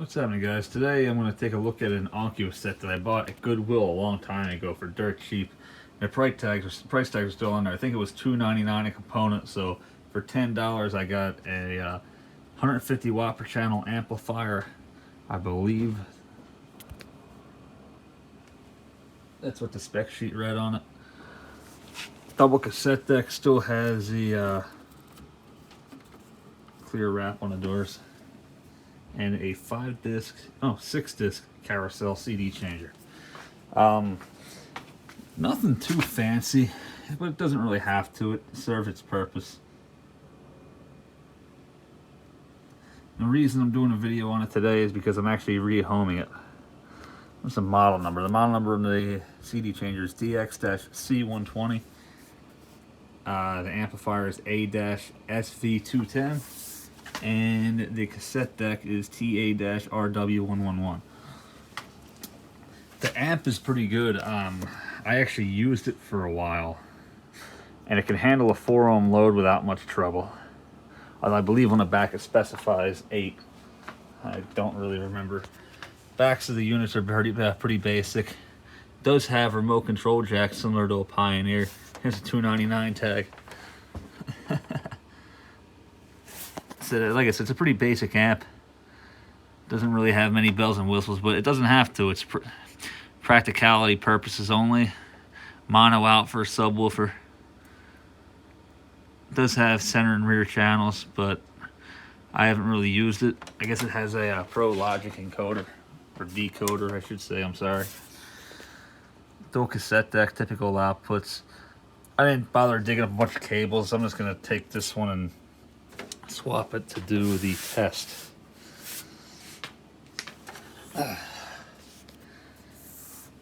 What's happening, guys? Today I'm going to take a look at an Onkyo set that I bought at Goodwill a long time ago for dirt cheap. The price tags are still on there. I think it was $2.99 a component, so for $10 I got a 150 watt per channel amplifier, I believe. That's what the spec sheet read on it. Double cassette deck, still has the clear wrap on the doors. And a 6-disc carousel CD changer. Nothing too fancy, but it doesn't really have to. It serves its purpose. The reason I'm doing a video on it today is because I'm actually rehoming it. What's the model number? The model number of the CD changer is DX-C120. The amplifier is A-SV210. And the cassette deck is TA-RW111. The amp is pretty good. I actually used it for a while, and it can handle a 4 ohm load without much trouble. I believe on the back it specifies 8. I don't really remember. Backs of the units are pretty basic. It does have remote control jack similar to a Pioneer. Here's a $2.99 tag. Like I said, it's a pretty basic amp. Doesn't really have many bells and whistles, but it doesn't have to. It's practicality purposes only. Mono out for a subwoofer. It does have center and rear channels, but I haven't really used it. I guess it has a Pro Logic encoder, or decoder, I should say. I'm sorry. Dual cassette deck, typical outputs. I didn't bother digging up a bunch of cables. I'm just gonna take this one and swap it to do the test.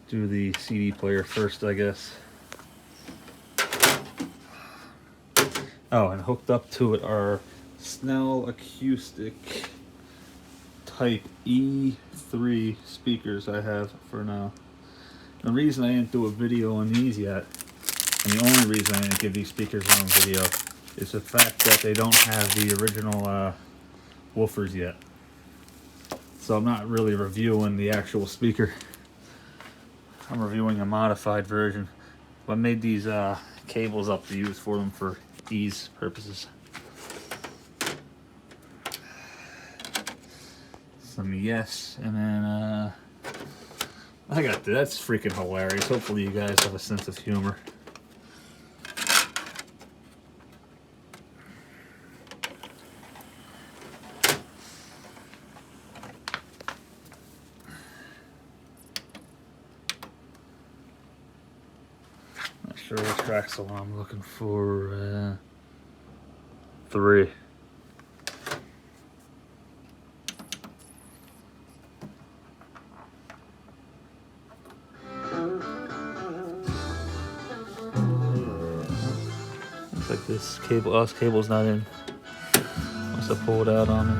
Do the CD player first, I guess. Oh, and hooked up to it are Snell acoustic type E3 speakers I have for now. The reason I didn't do a video on these yet, and the only reason I didn't give these speakers on video, is the fact that they don't have the original woofers yet. So I'm not really reviewing the actual speaker. I'm reviewing a modified version. But I made these cables up to use for them for ease purposes. Some yes, and then I got that's freaking hilarious. Hopefully you guys have a sense of humor. Not sure which tracks I'm looking for. 3. Looks like this cable's not in. Must have pulled out on it.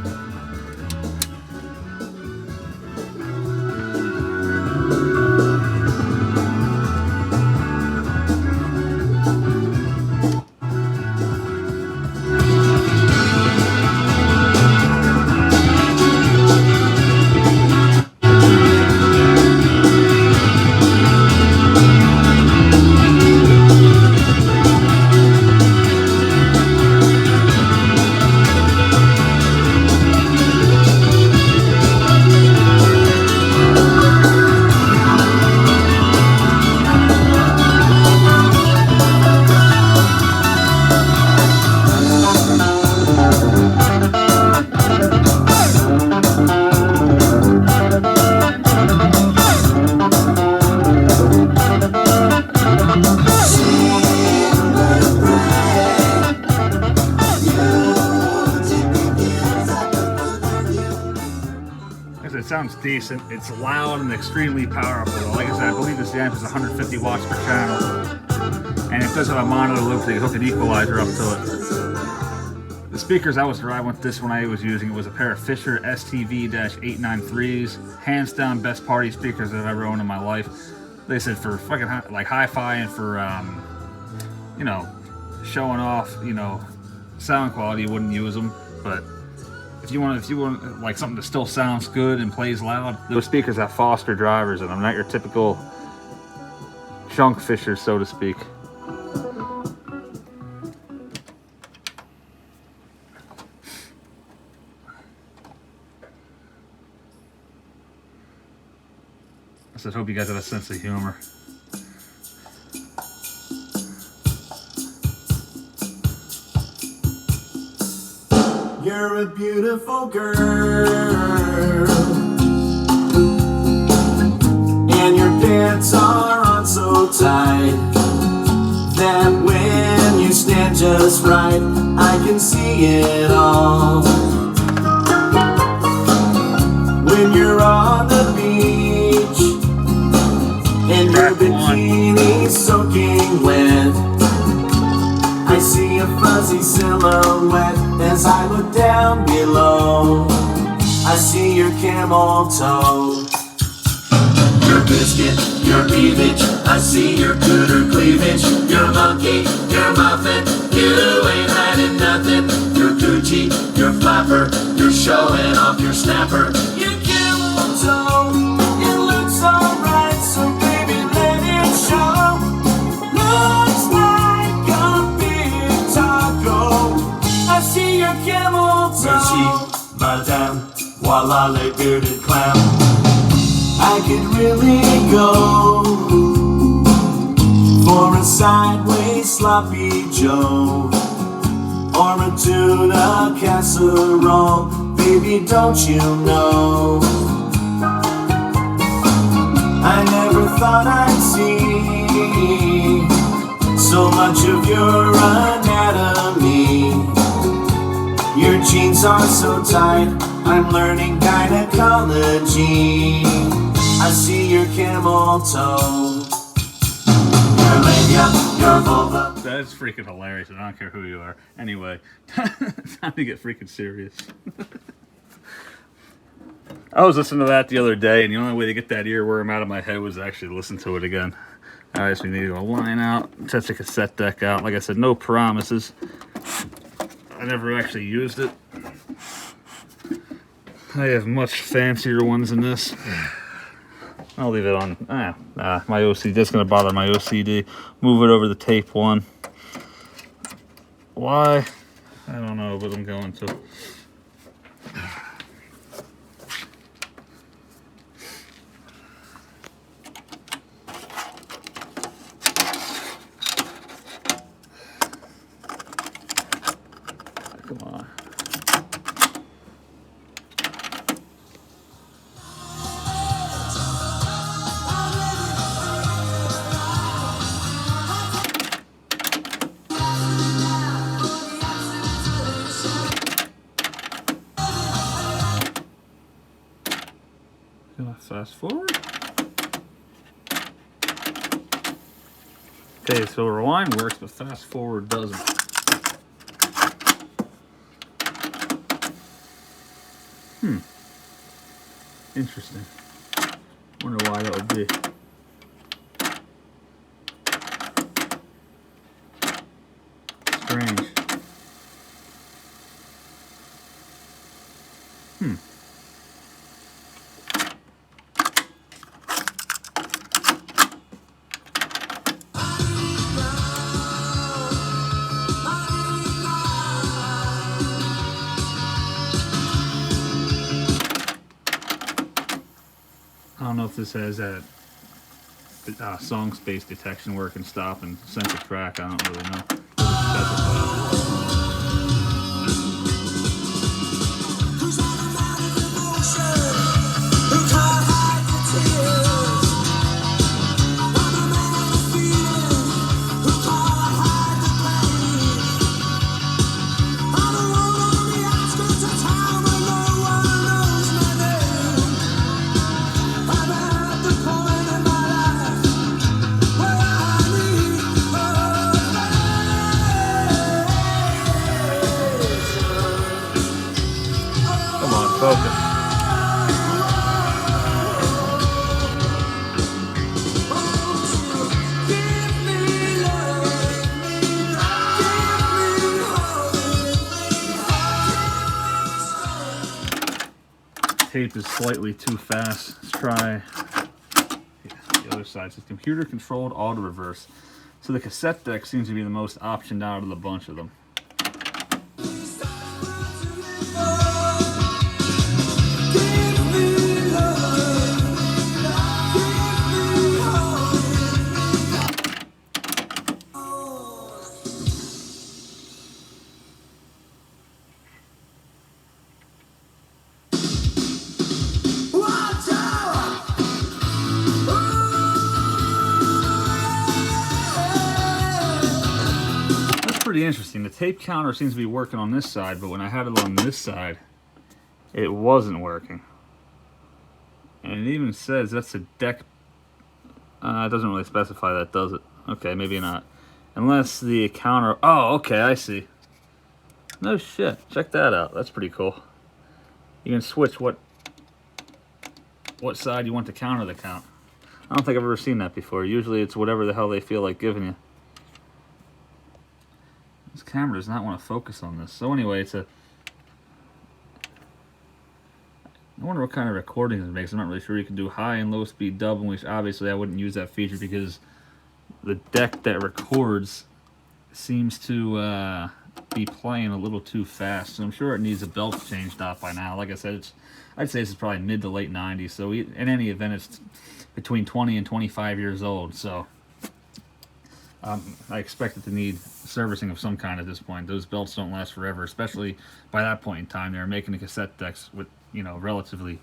It sounds decent. It's loud and extremely powerful. Like I said, I believe this amp is 150 watts per channel, and it does have a monitor loop so you can hook an equalizer up to it. The speakers I was driving with this one I was using, it was a pair of Fisher STV-893s. Hands down best party speakers I've ever owned in my life. They said for fucking hi-fi and for you know, showing off, you know, sound quality, you wouldn't use them, but if you want like something that still sounds good and plays loud, those speakers have Foster drivers in them, not your typical chunk fishers, so to speak. I said, hope you guys have a sense of humor. You're a beautiful girl, and your pants are on so tight that when you stand just right, I can see it all. When you're on the beach and your bikini's soaking wet, I see a fuzzy silhouette as I look down below. I see your camel toe, your biscuit, your cleavage. I see your cooter cleavage, your monkey, your muffin. You ain't hiding nothing. Your Gucci, your flapper, you're showing off your snapper. Your camel toe, it looks alright, so baby let it show. Looks like a big taco. I see your camel toe. Merci, madame, voila le bearded clown. I could really go for a sideways sloppy Joe or a tuna casserole. Baby, don't you know? I never thought I'd see so much of your anatomy. Your jeans are so tight, I'm learning gynecology. I see your camel toe, your labia, your vulva. That's freaking hilarious, and I don't care who you are. Anyway, time to get freaking serious. I was listening to that the other day, and the only way to get that earworm out of my head was to actually listen to it again. Alright, so we need a line out, test the cassette deck out. Like I said, no promises. I never actually used it. I have much fancier ones than this. I'll leave it on. My OCD. That's gonna bother my OCD. Move it over the tape one. Why? I don't know, but I'm going to. Come on. Fast forward. Okay, so rewind works, but fast forward doesn't. Interesting. Wonder why that would be. Strange. I don't know if this has that song space detection where it can stop and sense a track. I don't really know. tape is slightly too fast. Let's try the other side. It says computer controlled auto reverse. So the cassette deck seems to be the most optioned out of the bunch of them. Pretty interesting. The tape counter seems to be working on this side, but when I had it on this side, it wasn't working. And it even says that's a deck. It doesn't really specify that, does it? Okay, maybe not. Unless the counter. Oh, okay, I see. No shit. Check that out. That's pretty cool. You can switch what side you want the counter to count. I don't think I've ever seen that before. Usually it's whatever the hell they feel like giving you. This camera does not want to focus on this. So anyway, I wonder what kind of recordings it makes. I'm not really sure. You can do high and low speed dubbing, which obviously I wouldn't use that feature because the deck that records seems to be playing a little too fast. So I'm sure it needs a belt changed out by now. Like I said, I'd say this is probably mid to late 90s. So in any event, it's between 20 and 25 years old. So I expect it to need servicing of some kind at this point. Those belts don't last forever, especially by that point in time. They were making the cassette decks with, you know, relatively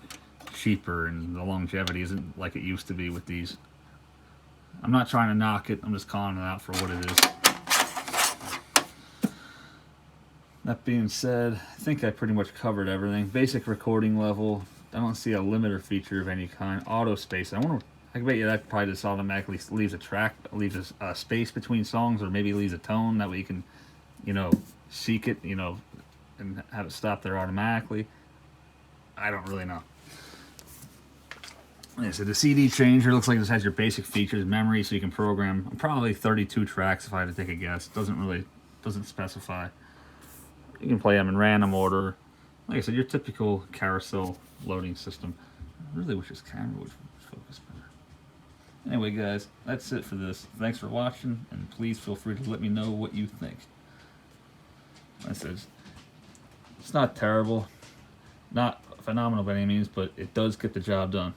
cheaper, and the longevity isn't like it used to be with these. I'm not trying to knock it. I'm just calling it out for what it is. That being said, I think I pretty much covered everything. Basic recording level. I don't see a limiter feature of any kind. Auto space. I bet you that probably just automatically leaves a track, leaves a space between songs, or maybe leaves a tone. That way you can, you know, seek it, you know, and have it stop there automatically. I don't really know. Yeah, so the CD changer looks like this has your basic features, memory, so you can program probably 32 tracks if I had to take a guess. Doesn't specify. You can play them in random order. Like I said, your typical carousel loading system. I really wish this camera would focus better. Anyway, guys, that's it for this. Thanks for watching, and please feel free to let me know what you think. Like I said, it's not terrible, not phenomenal by any means, but it does get the job done.